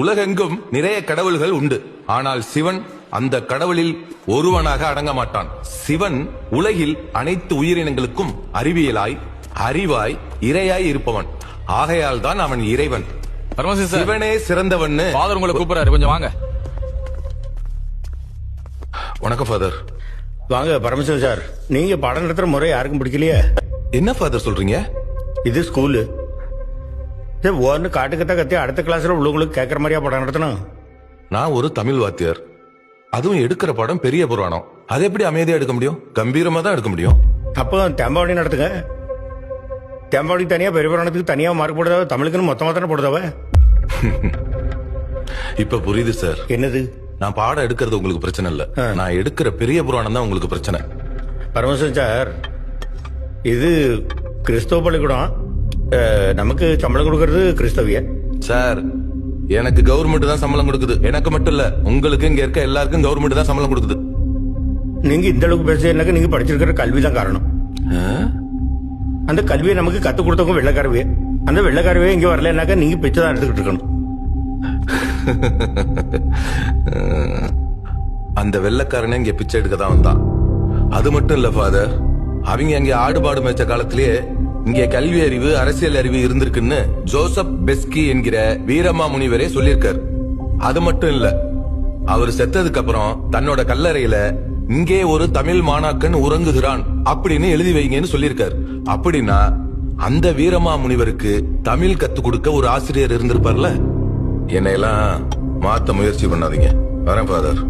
உலகெங்கும் நிறைய கடவுள்கள் உண்டு. ஆனால் சிவன் அந்த கடவுளில் ஒருவனாக அடங்க மாட்டான். சிவன் உலகில் அனைத்து உயிரினங்களுக்கும் அறிவியலாய், அறிவாய், இறையாய் இருப்பவன். ஆகையால் தான் அவன் இறைவன். சிவனே சிறந்தவன். ஃபாதர் உங்களை கூப்பிடுறாரு, கொஞ்சம் வாங்க. வணக்கம் ஃபாதர். வாங்க பரமசிவன் சார். நீங்க பாடம் நடத்துற முறை யாருக்கும் பிடிக்கலையே. என்ன ஃபாதர் சொல்றீங்க? இது ஸ்கூலு. ஒன்னு காட்டுக்கத்தான் கத்தி அடுத்த கிளாஸ்ல உள்ளவங்களுக்கு கேட்கற மாதிரியா பாடம் நடத்தணும்? நான் ஒரு தமிழ் வாத்தியார். அதுவும் எடுக்கிற பாடம் பெரிய புராணம். அதை எப்படி அமைதியா எடுக்க முடியும்? கம்பீரமா தான் எடுக்க முடியும். அப்போ தெம்பாவளி நடத்துங்க. தெம்பாவளி தனியா, பெரிய புராணத்துக்கு தனியா மார்க் போடுதாவ, தமிழுக்குன்னு மொத்தமா தானே போடுதாவ. இப்ப புரியுது சார். என்னது? நான் பாடம் எடுக்கிறது உங்களுக்கு பிரச்சனை இல்ல, நான் எடுக்கிற பெரிய புராணம் தான் உங்களுக்கு பிரச்சனை. பரமசிவன் சார், இது கிறிஸ்தவ பள்ளிக்கூடம். நமக்கு சம்பளம் கொடுக்கறது கிறிஸ்தவிய. சார், எனக்கு கவர்மெண்ட் தான் சம்பளம் கொடுக்குது. எனக்கு மட்டும் இல்ல, உங்களுக்கு இங்க இருக்க எல்லாருக்கும் கவர்மெண்ட் தான் சம்பளம் கொடுக்குது. நீங்க இந்த அளவுக்கு பேசுறதுனாக்க நீங்க படிச்சிருக்கிற கல்வி தான் காரணம். அந்த கல்வியை நமக்கு கத்து கொடுத்தவங்க வெள்ளக்காரவே. அந்த வெள்ளக்காரவே இங்க வரலனாக்கா நீங்க பிச்சை தான் எடுத்துக்கிட்டு இருக்கணும். அந்த வெள்ளக்காரனே இங்க பிச்சை எடுக்க தான் வந்தான். அது மட்டும் இல்ல ஃபாதர், அவங்க அங்க ஆடுபாடு மேய்ச்ச காலத்திலேயே இங்க கல்வி அறிவு, அரசியல் அறிவு இருந்திருக்குன்னு ஜோசப் பெஸ்கி என்கிற வீரமா முனிவரே சொல்லியிருக்காரு. அது மட்டும் இல்ல, அவர் செத்ததுக்கு அப்புறம் தன்னோட கல்லறையில இங்கே ஒரு தமிழ் மாணாக்கன் உறங்குகிறான் அப்படின்னு எழுதி வைங்கன்னு சொல்லியிருக்காரு. அப்படின்னா அந்த வீரமா முனிவருக்கு தமிழ் கத்து கொடுக்க ஒரு ஆசிரியர் இருந்திருப்பார்ல. என்னையெல்லாம் மாத்த முயற்சி பண்ணாதீங்க. வரேன் ஃபாதர்.